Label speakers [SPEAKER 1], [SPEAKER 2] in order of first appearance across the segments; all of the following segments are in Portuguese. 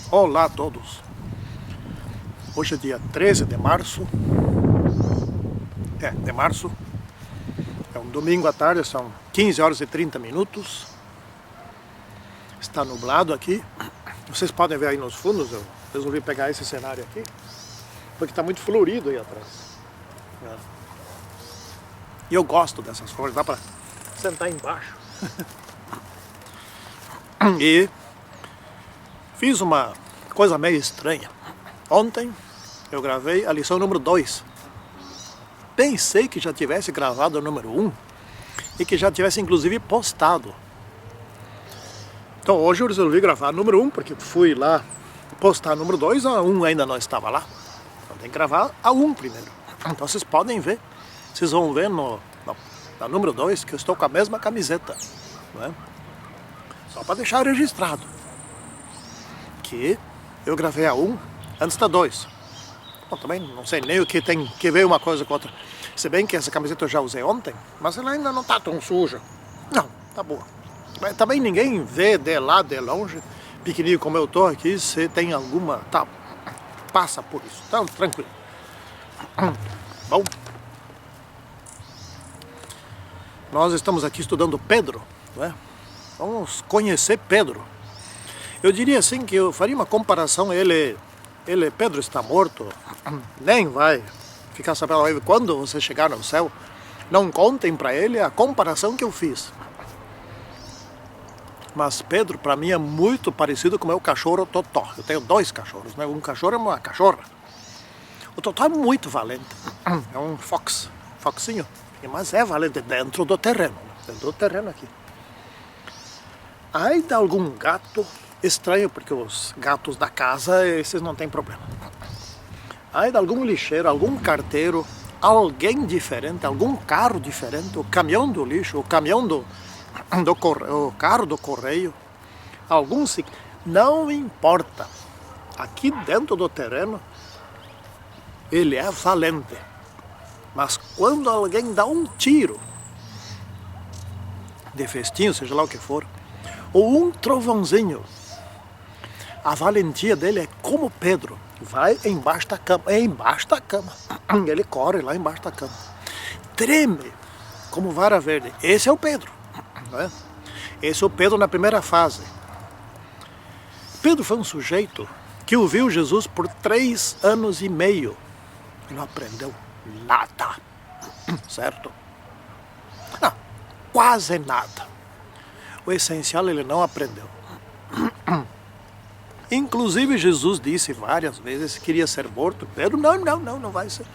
[SPEAKER 1] Olá a todos. Hoje é dia 13 de março. É um domingo à tarde, são 15 horas e 30 minutos. Está nublado aqui. Vocês podem ver aí nos fundos, eu resolvi pegar esse cenário aqui, porque está muito florido aí atrás. E eu gosto dessas flores, dá para sentar embaixo. E fiz uma coisa meio estranha. Ontem eu gravei a lição número 2. Pensei que já tivesse gravado a número 1 e que já tivesse inclusive postado. Então hoje eu resolvi gravar a número 1 porque fui lá postar a número 2, a 1 ainda não estava lá. Então tem que gravar a 1 primeiro. Então vocês podem ver, vocês vão ver na número 2 que eu estou com a mesma camiseta, não é? Só para deixar registrado que eu gravei a 1 antes da 2. Bom, também não sei nem o que tem que ver uma coisa com outra. Se bem que essa camiseta eu já usei ontem, mas ela ainda não está tão suja. Não, tá boa. Mas também ninguém vê de lá, de longe, pequenininho como eu estou aqui, se tem alguma... Tá, passa por isso, então tranquilo. Bom, nós estamos aqui estudando Pedro, não é? Vamos conhecer Pedro. Eu diria assim que eu faria uma comparação, Pedro está morto, nem vai ficar sabendo quando você chegar no céu, não contem para ele a comparação que eu fiz. Mas Pedro para mim é muito parecido com o meu cachorro Totó. Eu tenho 2 cachorros, né? Um cachorro e uma cachorra. O Totó é muito valente, é um foxinho, mas é valente dentro do terreno aqui. Aí dá algum gato estranho, porque os gatos da casa, esses não tem problema. Aí dá algum lixeiro, algum carteiro, alguém diferente, algum carro diferente, o caminhão do lixo, o caminhão o carro do correio, não importa. Aqui dentro do terreno, ele é valente. Mas quando alguém dá um tiro de festinho, seja lá o que for, ou um trovãozinho, a valentia dele é como Pedro, vai embaixo da cama, ele corre lá embaixo da cama, treme como vara verde. Esse é o Pedro, não é? Esse é o Pedro na primeira fase. Pedro foi um sujeito que ouviu Jesus por 3 anos e meio e não aprendeu nada, certo? Não, quase nada. O essencial ele não aprendeu. Inclusive Jesus disse várias vezes que queria ser morto. Pedro, não vai ser.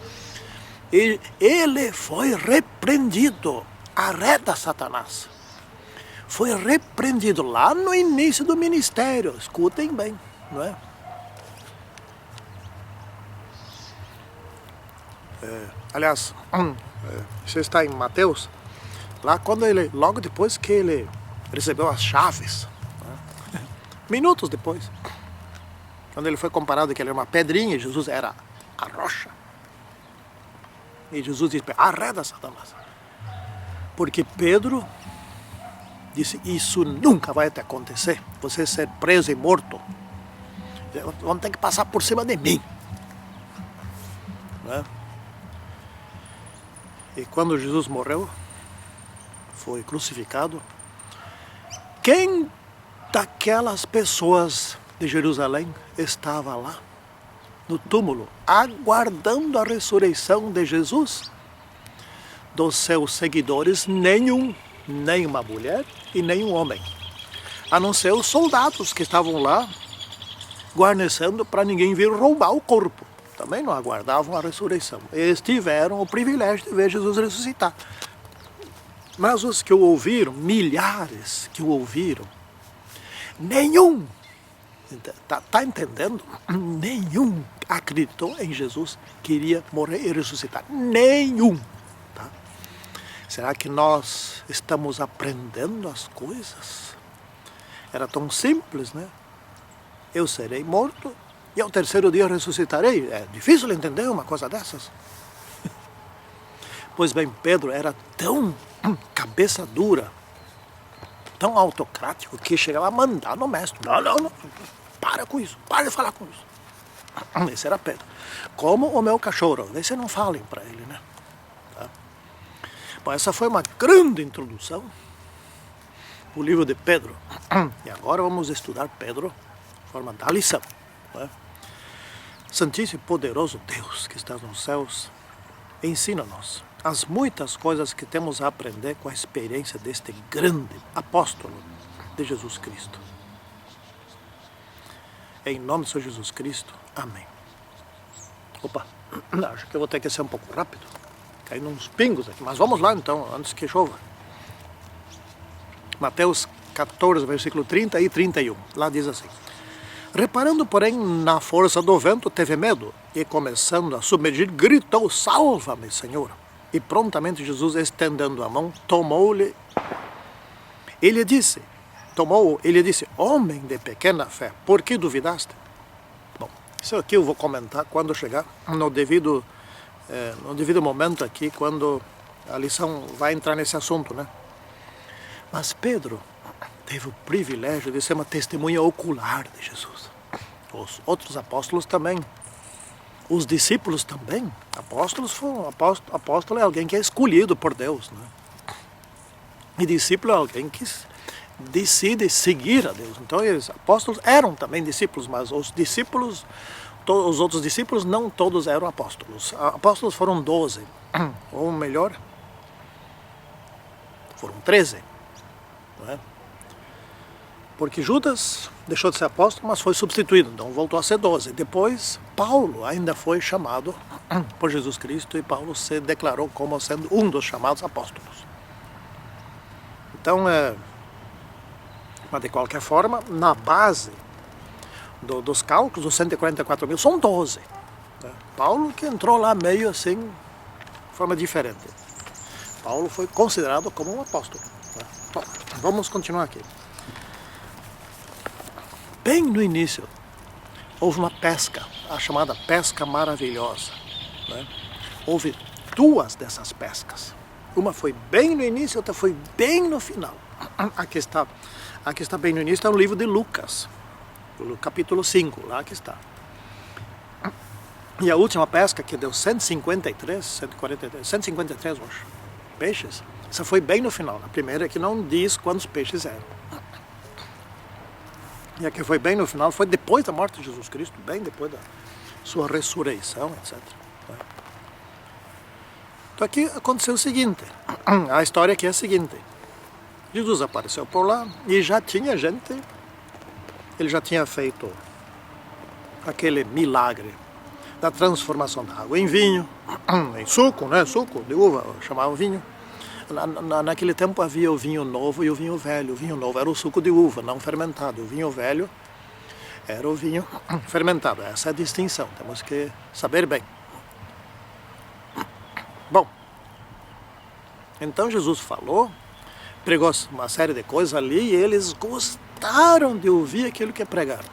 [SPEAKER 1] E ele foi repreendido. Arreda Satanás. Foi repreendido lá no início do ministério. Escutem bem, não é? Aliás, você está em Mateus, lá quando logo depois que ele recebeu as chaves, né? Minutos depois, quando ele foi comparado que ele era uma pedrinha e Jesus era a rocha, e Jesus disse: arreda Satanás, porque Pedro disse: isso nunca vai te acontecer, você ser preso e morto, vão ter que passar por cima de mim, né? E quando Jesus morreu, foi crucificado, quem daquelas pessoas de Jerusalém estava lá no túmulo, aguardando a ressurreição de Jesus? Dos seus seguidores, nenhum, nem uma mulher e nem um homem, a não ser os soldados que estavam lá guarnecendo para ninguém vir roubar o corpo. Também não aguardavam a ressurreição. Eles tiveram o privilégio de ver Jesus ressuscitar. Mas os que o ouviram, milhares que o ouviram, nenhum, tá entendendo? Nenhum acreditou em Jesus que iria morrer e ressuscitar. Nenhum. Tá? Será que nós estamos aprendendo as coisas? Era tão simples, né? Eu serei morto e ao 3º dia ressuscitarei. É difícil entender uma coisa dessas. Pois bem, Pedro era tão cabeça dura, tão autocrático, que chegava a mandar no mestre. Não. para com isso, para de falar com isso. Esse era Pedro. Como o meu cachorro, vê se não falem para ele, né? Tá? Bom, essa foi uma grande introdução ao livro de Pedro. E agora vamos estudar Pedro de forma da lição. Né? Santíssimo e poderoso Deus que estás nos céus, ensina-nos as muitas coisas que temos a aprender com a experiência deste grande apóstolo de Jesus Cristo. Em nome do Senhor Jesus Cristo. Amém. Opa, acho que eu vou ter que ser um pouco rápido. Caindo uns pingos aqui. Mas vamos lá então, antes que chova. Mateus 14, versículo 30 e 31. Lá diz assim. Reparando, porém, na força do vento, teve medo. E começando a submergir, gritou, salva-me, Senhor. E prontamente Jesus, estendendo a mão, tomou-lhe. Ele disse, homem de pequena fé, por que duvidaste? Bom, isso aqui eu vou comentar quando chegar no devido momento aqui, quando a lição vai entrar nesse assunto, né? Mas Pedro teve o privilégio de ser uma testemunha ocular de Jesus. Os outros apóstolos também. Os discípulos também. Apóstolo é alguém que é escolhido por Deus, né? E discípulo é alguém que decide seguir a Deus. Então, os apóstolos eram também discípulos, mas os outros discípulos não todos eram apóstolos. Apóstolos foram 12, ou melhor, foram 13. Não é? Porque Judas deixou de ser apóstolo, mas foi substituído, então voltou a ser 12. Depois, Paulo ainda foi chamado por Jesus Cristo e Paulo se declarou como sendo um dos chamados apóstolos. Então, mas de qualquer forma, na base dos cálculos, os 144 mil, são 12. Né? Paulo que entrou lá meio assim, de forma diferente. Paulo foi considerado como um apóstolo. Né? Bom, vamos continuar aqui. Bem no início, houve uma pesca, a chamada pesca maravilhosa. Né? Houve 2 dessas pescas. Uma foi bem no início, outra foi bem no final. Aqui está bem no início, está no livro de Lucas, no capítulo 5, lá que está. E a última pesca, que deu 153, eu acho, peixes, essa foi bem no final. A primeira que não diz quantos peixes eram. E a que foi bem no final foi depois da morte de Jesus Cristo, bem depois da sua ressurreição, etc. Então aqui aconteceu o seguinte, a história aqui é a seguinte. Jesus apareceu por lá e já tinha gente, ele já tinha feito aquele milagre da transformação da água em vinho, em suco, né? Suco de uva, chamavam vinho. Naquele tempo havia o vinho novo e o vinho velho. O vinho novo era o suco de uva, não fermentado. O vinho velho era o vinho fermentado. Essa é a distinção, temos que saber bem. Bom, então Jesus falou, pregou uma série de coisas ali e eles gostaram de ouvir aquilo que pregaram.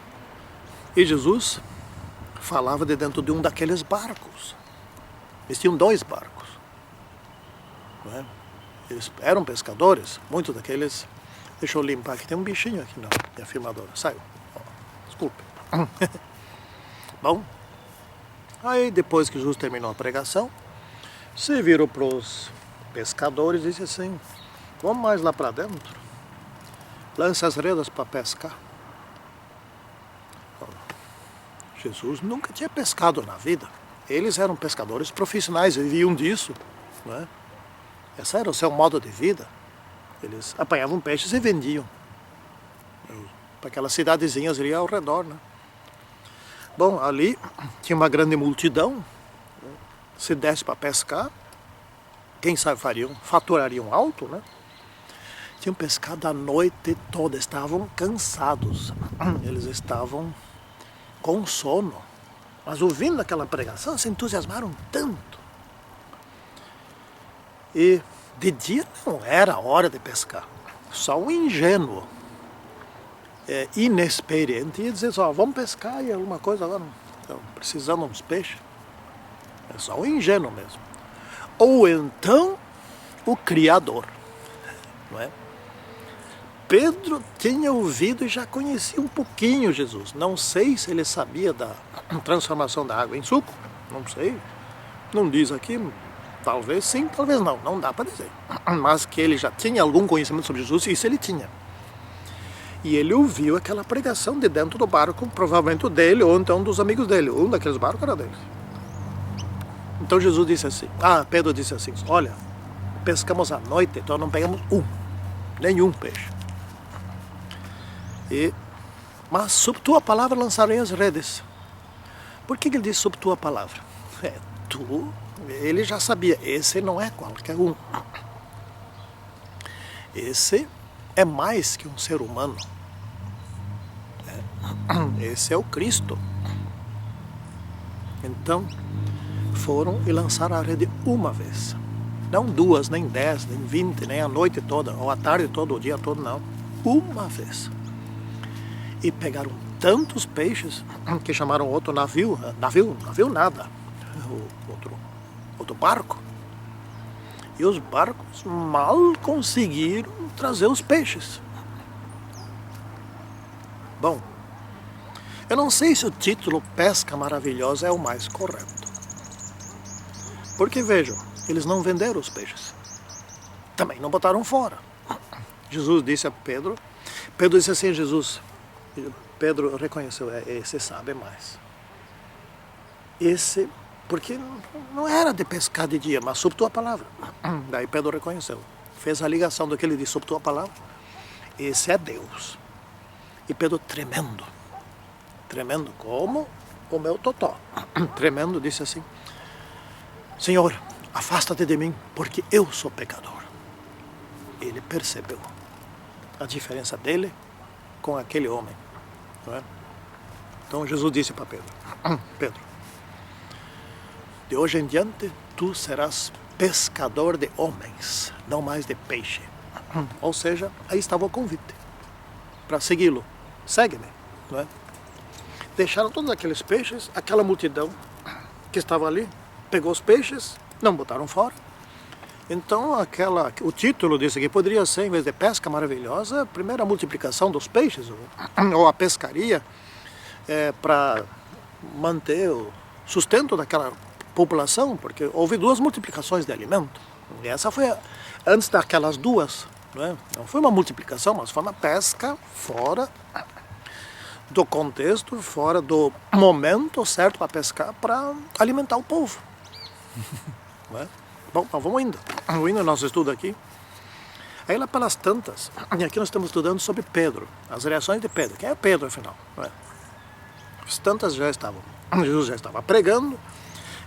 [SPEAKER 1] E Jesus falava de dentro de um daqueles barcos. Eles tinham 2 barcos. Não é? Eles eram pescadores, muitos daqueles. Deixa eu limpar aqui, tem um bichinho aqui na minha filmadora. Saiu. Desculpe. Bom, aí depois que Jesus terminou a pregação, se virou para os pescadores e disse assim: vamos mais lá para dentro, lance as redes para pescar. Bom, Jesus nunca tinha pescado na vida. Eles eram pescadores profissionais, viviam disso, não é? Esse era o seu modo de vida. Eles apanhavam peixes e vendiam para aquelas cidadezinhas ali ao redor, né? Bom, ali tinha uma grande multidão. Se desse para pescar, quem sabe faturariam alto, né? Tinham pescado a noite toda, estavam cansados. Eles estavam com sono. Mas ouvindo aquela pregação, se entusiasmaram tanto. E de dia não era hora de pescar. Só um ingênuo, inexperiente, ia dizer só, vamos pescar e alguma coisa agora. Então, precisamos de uns peixes. É só um ingênuo mesmo. Ou então, o Criador. Não é? Pedro tinha ouvido e já conhecia um pouquinho Jesus. Não sei se ele sabia da transformação da água em suco, não sei. Não diz aqui, talvez sim, talvez não, não dá para dizer. Mas que ele já tinha algum conhecimento sobre Jesus, isso ele tinha. E ele ouviu aquela pregação de dentro do barco, provavelmente o dele ou então dos amigos dele. Um daqueles barcos era deles. Então Jesus disse assim, Pedro disse assim, olha, pescamos a noite, então não pegamos nenhum peixe. Mas sob tua palavra lançarei as redes. Por que ele disse sob tua palavra? Ele já sabia, esse não é qualquer um. Esse é mais que um ser humano. Esse é o Cristo. Então, foram e lançaram a rede uma vez. Não 2, nem 10, nem 20, nem a noite toda, ou a tarde toda, o dia todo, não. Uma vez. E pegaram tantos peixes que chamaram outro navio nada, outro barco. E os barcos mal conseguiram trazer os peixes. Bom, eu não sei se o título Pesca Maravilhosa é o mais correto. Porque vejam, eles não venderam os peixes. Também não botaram fora. Jesus disse a Pedro, Pedro disse assim a Jesus, Pedro reconheceu, esse sabe mais. Esse, porque não era de pescar de dia, mas sob tua palavra. Daí Pedro reconheceu, fez a ligação do que ele disse sob tua palavra. Esse é Deus. E Pedro tremendo como o meu totó, tremendo, disse assim, Senhor, afasta-te de mim, porque eu sou pecador. Ele percebeu a diferença dele com aquele homem. Não é? Então Jesus disse para Pedro, Pedro, de hoje em diante tu serás pescador de homens, não mais de peixe. Ou seja, aí estava o convite para segui-lo. Segue-me. Não é? Deixaram todos aqueles peixes, aquela multidão que estava ali, pegou os peixes, não botaram fora. Então o título disso aqui poderia ser, em vez de pesca maravilhosa, a primeira multiplicação dos peixes, ou a pescaria, para manter o sustento daquela população, porque houve 2 multiplicações de alimento. E essa foi antes daquelas 2, não é? Não foi uma multiplicação, mas foi uma pesca fora do contexto, fora do momento certo para pescar, para alimentar o povo. Não é? Bom, mas vamos indo no nosso estudo aqui. Aí lá pelas tantas, e aqui nós estamos estudando sobre Pedro, as reações de Pedro. Quem é Pedro, afinal? Não é? As tantas já estavam, Jesus já estava pregando,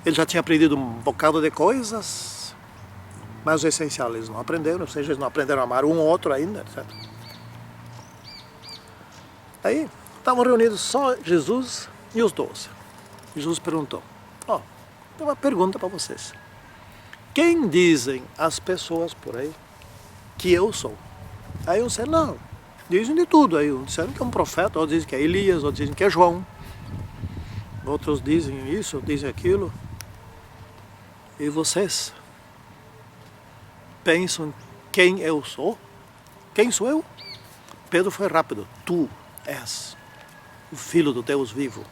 [SPEAKER 1] ele já tinha aprendido um bocado de coisas, mas o essencial eles não aprenderam, ou seja, eles não aprenderam a amar um ou outro ainda, etc. Aí estavam reunidos só Jesus e os 12. Jesus perguntou, tem uma pergunta para vocês. Quem dizem as pessoas por aí que eu sou? Aí eu disse, não, dizem de tudo. Aí um disseram que é um profeta, outros dizem que é Elias, outros dizem que é João. Outros dizem isso, dizem aquilo. E vocês pensam quem eu sou? Quem sou eu? Pedro foi rápido. Tu és o Filho do Deus vivo.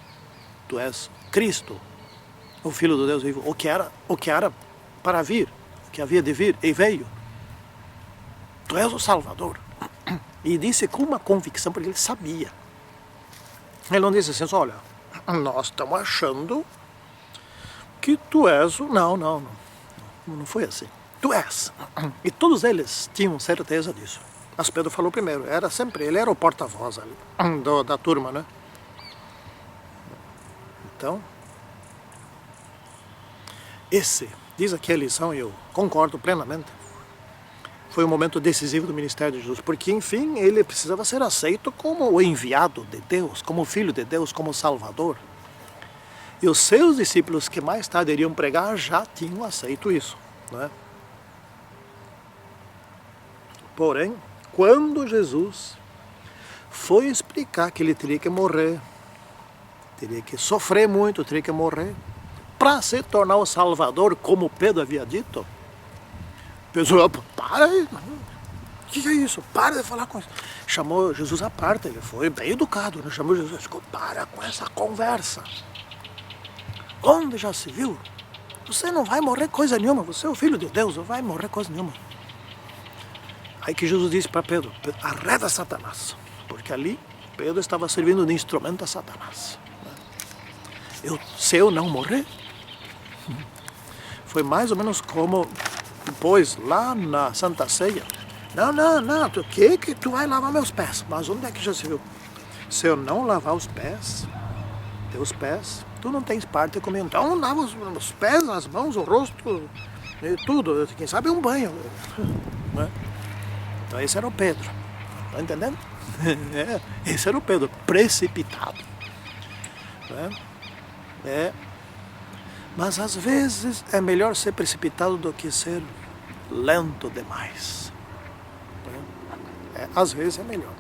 [SPEAKER 1] Tu és Cristo, o Filho do Deus vivo. O que era para vir, o que havia de vir, e veio. Tu és o Salvador. E disse com uma convicção, porque ele sabia. Ele não disse assim, olha, nós estamos achando que tu és o... Não foi assim. Tu és. E todos eles tinham certeza disso. Mas Pedro falou primeiro, ele era o porta-voz ali, da turma, né? Então, diz aqui a lição, e eu concordo plenamente, foi um momento decisivo do ministério de Jesus, porque, enfim, ele precisava ser aceito como o enviado de Deus, como o Filho de Deus, como o Salvador. E os seus discípulos, que mais tarde iriam pregar, já tinham aceito isso, não é? Porém, quando Jesus foi explicar que ele teria que morrer, teria que sofrer muito, teria que morrer, para se tornar o Salvador, como Pedro havia dito, Pedro, para aí, que é isso? Para de falar com isso. Chamou Jesus à parte, ele foi bem educado, né? Chamou Jesus, ficou, para com essa conversa. Onde já se viu? Você não vai morrer coisa nenhuma, você é o Filho de Deus, não vai morrer coisa nenhuma. Aí que Jesus disse para Pedro, arreda Satanás, porque ali Pedro estava servindo de instrumento a Satanás. Se eu não morrer, foi mais ou menos como depois, lá na Santa Ceia. Não, o que tu vai lavar meus pés? Mas onde é que já se viu? Se eu não lavar os pés, teus pés, tu não tens parte comigo. Então lava os pés, as mãos, o rosto, e tudo. Quem sabe um banho. Né? Então esse era o Pedro. Tá entendendo? Esse era o Pedro, precipitado. Mas às vezes é melhor ser precipitado do que ser lento demais. Às vezes é melhor.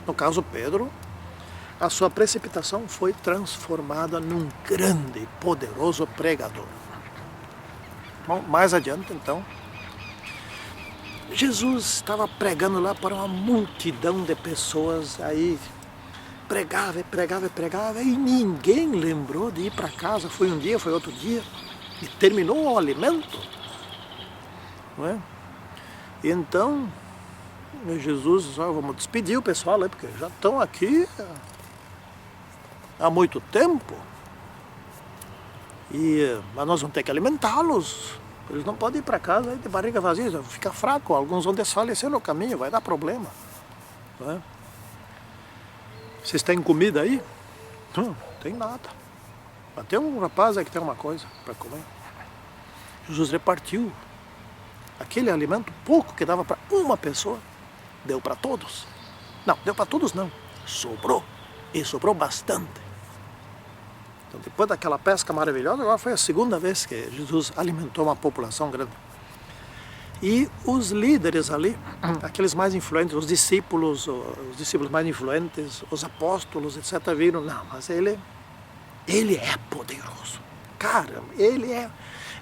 [SPEAKER 1] No caso Pedro, a sua precipitação foi transformada num grande e poderoso pregador. Bom, mais adiante então, Jesus estava pregando lá para uma multidão de pessoas, aí pregava e ninguém lembrou de ir para casa. Foi um dia, foi outro dia, e terminou o alimento. Não é? E então, Jesus disse, vamos despedir o pessoal, porque já estão aqui há muito tempo, mas nós vamos ter que alimentá-los. Eles não podem ir para casa de barriga vazia, fica fraco, alguns vão desfalecer no caminho, vai dar problema. Não é? Vocês têm comida aí? Não tem nada. Mas tem um rapaz aí que tem uma coisa para comer. Jesus repartiu aquele alimento pouco que dava para uma pessoa, deu para todos. Não, deu para todos não. Sobrou. E sobrou bastante. Então depois daquela pesca maravilhosa, agora foi a segunda vez que Jesus alimentou uma população grande. E os líderes ali, aqueles mais influentes, os discípulos mais influentes, os apóstolos, etc., viram, não, mas ele é poderoso. Caramba,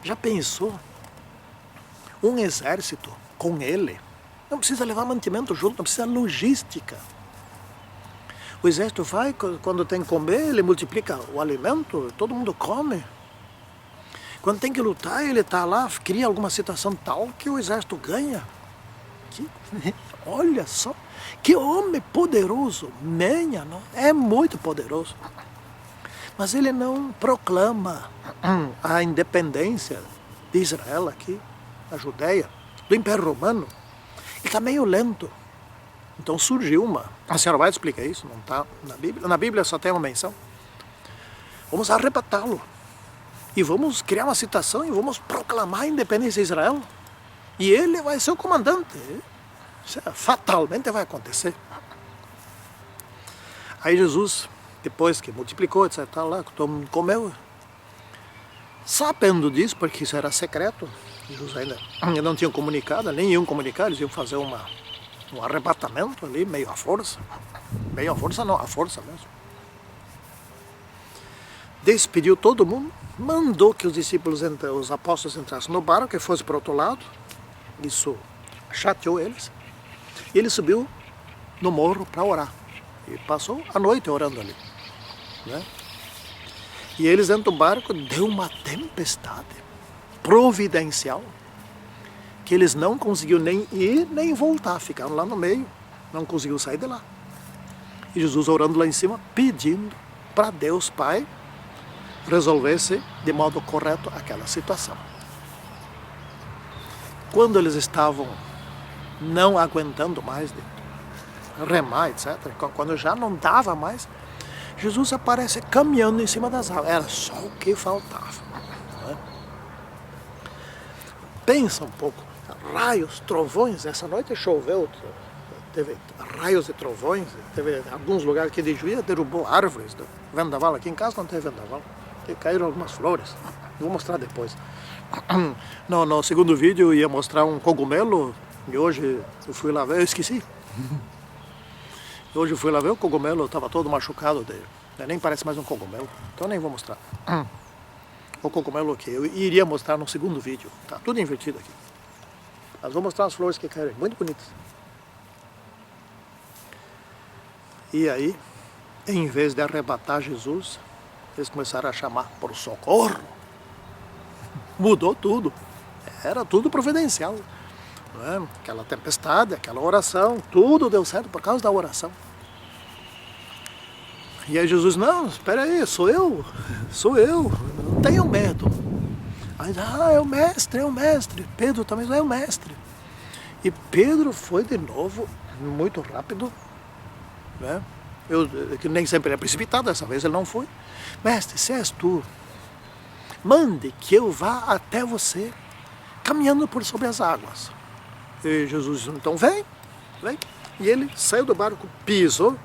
[SPEAKER 1] já pensou? Um exército com ele, não precisa levar mantimento junto, não precisa logística. O exército vai, quando tem que comer, ele multiplica o alimento, todo mundo come. Quando tem que lutar, ele está lá, cria alguma situação tal que o exército ganha. Olha só, que homem poderoso, Menha, não? É muito poderoso. Mas ele não proclama a independência de Israel aqui, a Judéia, do Império Romano. Ele está meio lento. Então surgiu a senhora vai explicar isso, não está na Bíblia só tem uma menção. Vamos arrebatá-lo. E vamos criar uma situação e vamos proclamar a independência de Israel. E ele vai ser o comandante. Isso fatalmente vai acontecer. Aí Jesus, depois que multiplicou, etc., lá, todo mundo comeu. Sabendo disso, porque isso era secreto, Jesus ainda não tinha comunicado, nem iam comunicar, eles iam fazer um arrebatamento ali, meio à força. Meio à força não, à força mesmo. Despediu todo mundo, mandou que os discípulos, os apóstolos entrassem no barco e fossem para o outro lado. Isso chateou eles. E ele subiu no morro para orar. E passou a noite orando ali. Né? E eles dentro do barco, deu uma tempestade providencial que eles não conseguiram nem ir nem voltar. Ficaram lá no meio, não conseguiram sair de lá. E Jesus orando lá em cima, pedindo para Deus Pai resolvesse de modo correto aquela situação. Quando eles estavam não aguentando mais de remar, etc., quando já não dava mais, Jesus aparece caminhando em cima das águas. Era só o que faltava. Né? Pensa um pouco, raios, trovões, essa noite choveu, teve raios e trovões, teve alguns lugares que derrubou árvores, vendaval. Aqui em casa não teve vendaval. Caíram algumas flores, vou mostrar depois. No segundo vídeo eu ia mostrar um cogumelo, e hoje eu fui lá ver, eu esqueci. Hoje eu fui lá ver o cogumelo, estava todo machucado, nem parece mais um cogumelo, então nem vou mostrar. O cogumelo que eu iria mostrar no segundo vídeo, tá tudo invertido aqui. Mas vou mostrar as flores que caíram, muito bonitas. E aí, em vez de arrebatar Jesus, eles começaram a chamar por socorro. Mudou tudo. Era tudo providencial. Não é? Aquela tempestade, aquela oração, tudo deu certo por causa da oração. E aí Jesus, não, espera aí, sou eu, não tenho medo. Aí, é o mestre, Pedro também é o mestre. E Pedro foi de novo, muito rápido, né? Que nem sempre é precipitado, dessa vez ele não foi. Mestre, se és tu, mande que eu vá até você, caminhando por sobre as águas. E Jesus disse, então vem. E ele saiu do barco, pisou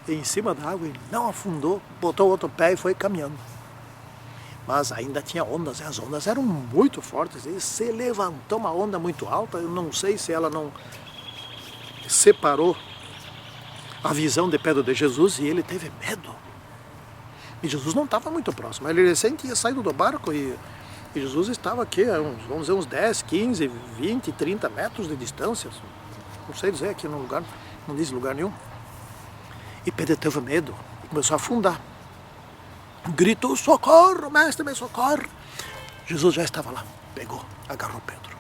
[SPEAKER 1] em cima da água, ele não afundou, botou o outro pé e foi caminhando. Mas ainda tinha ondas, e as ondas eram muito fortes, e se levantou uma onda muito alta, eu não sei se ela não separou a visão de Pedro de Jesus, e ele teve medo. E Jesus não estava muito próximo, ele recém tinha saído do barco, e Jesus estava aqui, vamos dizer, uns 10, 15, 20, 30 metros de distância, não sei dizer aqui no lugar, não diz lugar nenhum. E Pedro teve medo e começou a afundar. Gritou, socorro, mestre, me socorre. Jesus já estava lá, pegou, agarrou Pedro.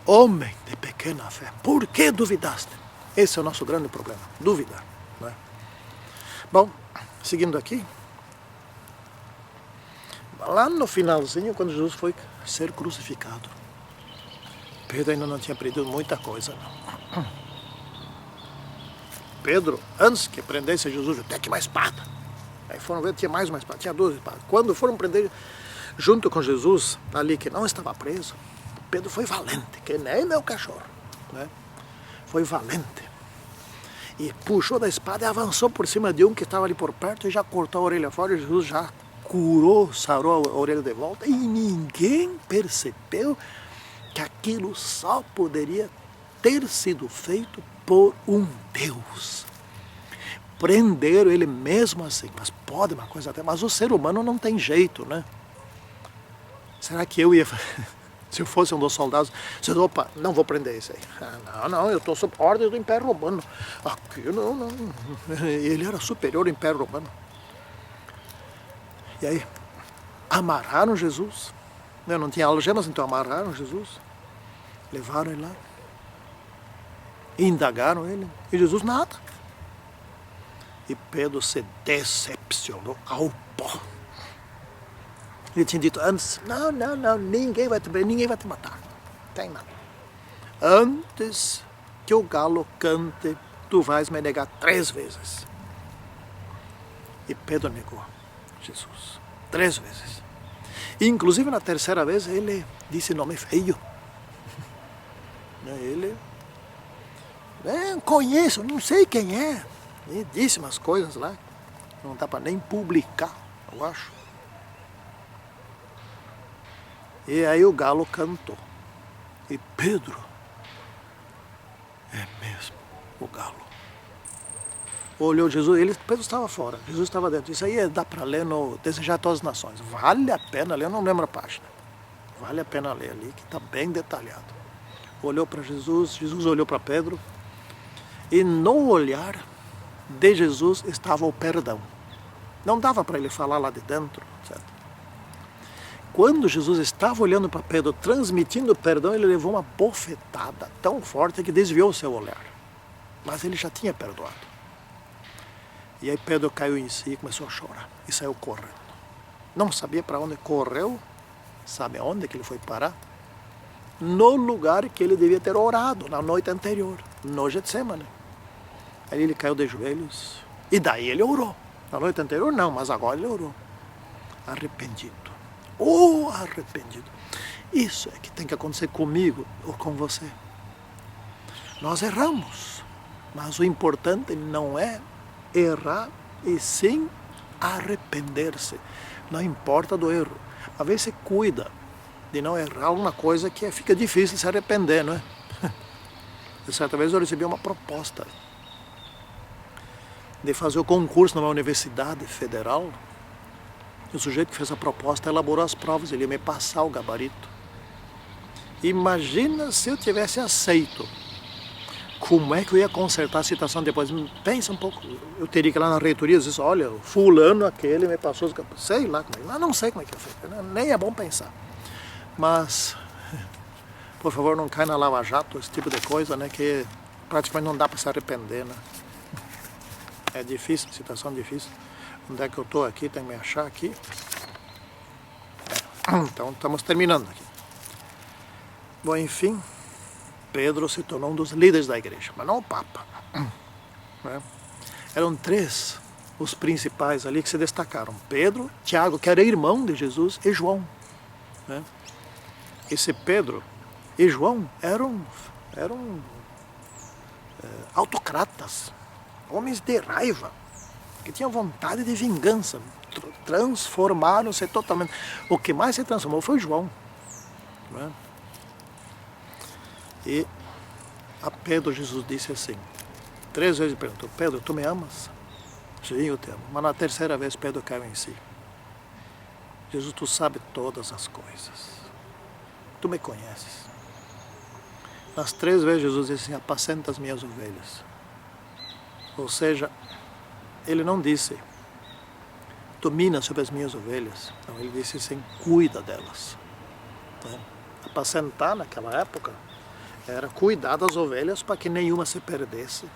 [SPEAKER 1] Homem de pequena fé, por que duvidaste? Esse é o nosso grande problema, duvidar. Bom, seguindo aqui, lá no finalzinho, quando Jesus foi ser crucificado, Pedro ainda não tinha aprendido muita coisa, não. Pedro, antes que prendesse Jesus, eu tinha uma espada. Aí foram ver, tinha mais uma espada, tinha 2 espadas. Quando foram prender junto com Jesus, ali que não estava preso, Pedro foi valente, que nem meu cachorro, né? Foi valente. E puxou da espada e avançou por cima de um que estava ali por perto e já cortou a orelha fora. E Jesus já curou, sarou a orelha de volta. E ninguém percebeu que aquilo só poderia ter sido feito por um Deus. Prenderam ele mesmo assim, mas pode uma coisa até, mas o ser humano não tem jeito, né? Será que eu ia, se eu fosse um dos soldados, opa, não vou prender esse aí. Não, eu estou sob ordem do Império Romano. Aqui não. Ele era superior ao Império Romano. E aí, amarraram Jesus. Não tinha algemas, então amarraram Jesus. Levaram ele lá. Indagaram ele, e Jesus nada. E Pedro se decepcionou ao pó. Ele tinha dito antes, não, ninguém vai te matar. Não tem nada. Antes que o galo cante, tu vais me negar 3 vezes. E Pedro negou Jesus 3 vezes. E, inclusive na 3ª vez ele disse nome feio. Ele... conheço, não sei quem é. E disse umas coisas lá, não dá para nem publicar, eu acho. E aí o galo cantou. E Pedro, é mesmo, o galo. Olhou Jesus, Pedro estava fora, Jesus estava dentro. Isso aí dá para ler no Desejar a Todas as Nações. Vale a pena ler, eu não lembro a página. Vale a pena ler ali, que está bem detalhado. Olhou para Jesus, Jesus olhou para Pedro. E no olhar de Jesus estava o perdão. Não dava para ele falar lá de dentro, certo? Quando Jesus estava olhando para Pedro, transmitindo perdão, ele levou uma bofetada tão forte que desviou o seu olhar. Mas ele já tinha perdoado. E aí Pedro caiu em si e começou a chorar. E saiu correndo. Não sabia para onde correu. Sabe aonde que ele foi parar? No lugar que ele devia ter orado na noite anterior, no Getsemane. Aí ele caiu de joelhos, e daí ele orou. Na noite anterior não, mas agora ele orou. Arrependido. Arrependido. Isso é que tem que acontecer comigo ou com você. Nós erramos, mas o importante não é errar, e sim arrepender-se. Não importa do erro. Às vezes você cuida de não errar uma coisa que fica difícil se arrepender, não é? E certa vez eu recebi uma proposta de fazer o concurso numa universidade federal. E o sujeito que fez a proposta elaborou as provas, ele ia me passar o gabarito. Imagina se eu tivesse aceito. como é que eu ia consertar a situação depois? Pensa um pouco, eu teria que ir lá na reitoria e dizer, olha, o fulano aquele me passou, sei lá como é, mas não sei como é que é feito, nem é bom pensar. Mas, por favor, não cai na Lava Jato, esse tipo de coisa, né, que praticamente não dá para se arrepender, né. É difícil, situação difícil. Onde é que eu estou aqui? Tem que me achar aqui. Então, estamos terminando aqui. Bom, enfim, Pedro se tornou um dos líderes da igreja, mas não o Papa. Né? Eram 3 os principais ali que se destacaram. Pedro, Tiago, que era irmão de Jesus, e João. Né? Esse Pedro e João eram autocratas, homens de raiva, que tinham vontade de vingança, transformaram-se totalmente. O que mais se transformou foi João. Né? E a Pedro Jesus disse assim, 3 vezes perguntou, Pedro, tu me amas? Sim, eu te amo. Mas na 3ª vez Pedro caiu em si. Jesus, tu sabes todas as coisas. Tu me conheces. Nas 3 vezes Jesus disse assim, apacenta as minhas ovelhas. Ou seja, ele não disse, domina sobre as minhas ovelhas. Não, ele disse assim, cuida delas. Né? Apacentar naquela época era cuidar das ovelhas para que nenhuma se perdesse.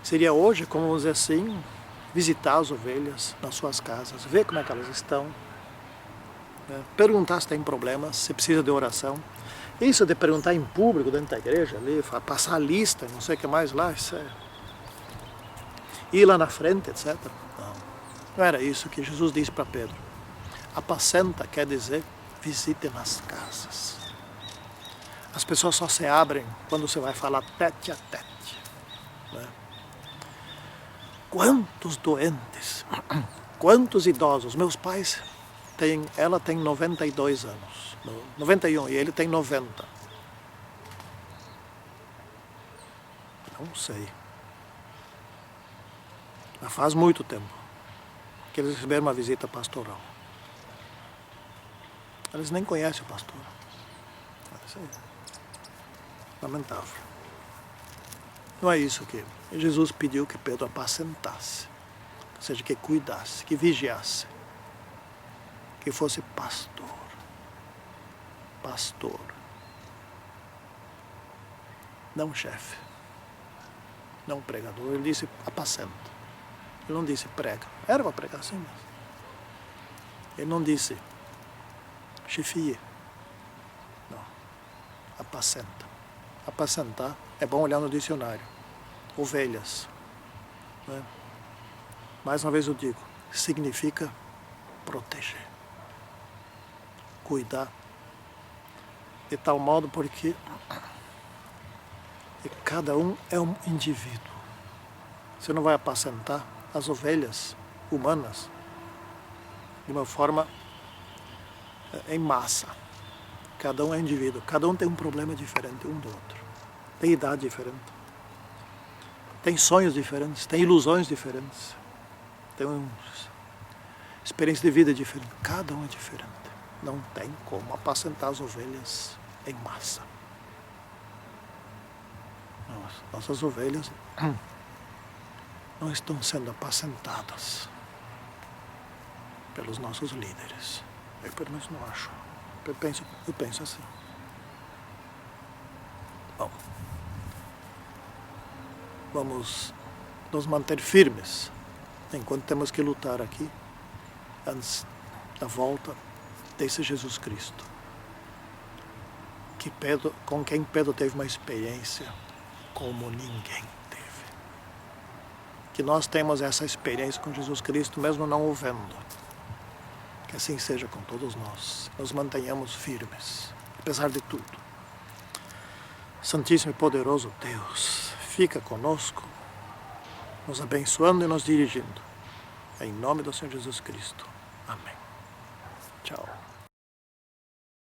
[SPEAKER 1] Seria hoje, como vamos dizer assim, visitar as ovelhas nas suas casas, ver como é que elas estão, né? Perguntar se tem problemas, se precisa de oração. Isso de perguntar em público dentro da igreja, ali, passar a lista, não sei o que mais lá, isso é... ir lá na frente, etc. Não era isso que Jesus disse para Pedro. Apacenta quer dizer visite nas casas. As pessoas só se abrem quando você vai falar tete a tete. Né? Quantos doentes, quantos idosos. Meus pais, ela tem 92 anos, 91 e ele tem 90. Não sei. Mas faz muito tempo que eles receberam uma visita pastoral. Eles nem conhecem o pastor. Isso é lamentável. Não é isso que Jesus pediu que Pedro apacentasse. Ou seja, que cuidasse, que vigiasse. Que fosse pastor. Pastor. Não chefe. Não pregador. Ele disse apacenta. Ele não disse prega. Era para pregar sim, mas ele não disse chefia. Não. Apacenta. Apacentar é bom olhar no dicionário. Ovelhas. Né? Mais uma vez eu digo, significa proteger. Cuidar. De tal modo porque cada um é um indivíduo. Você não vai apacentar as ovelhas humanas de uma forma em massa. Cada um é indivíduo, cada um tem um problema diferente um do outro. Tem idade diferente. Tem sonhos diferentes, tem ilusões diferentes. Tem experiência de vida diferente. Cada um é diferente. Não tem como apacentar as ovelhas em massa. Nossas ovelhas não estão sendo apacentadas pelos nossos líderes. Eu pelo menos não acho. Eu penso assim. Bom, vamos nos manter firmes enquanto temos que lutar aqui antes da volta desse Jesus Cristo, com quem Pedro teve uma experiência como ninguém teve. Que nós temos essa experiência com Jesus Cristo mesmo não o vendo. Que assim seja com todos nós. Nos mantenhamos firmes, apesar de tudo. Santíssimo e poderoso Deus, fica conosco, nos abençoando e nos dirigindo. Em nome do Senhor Jesus Cristo. Amém.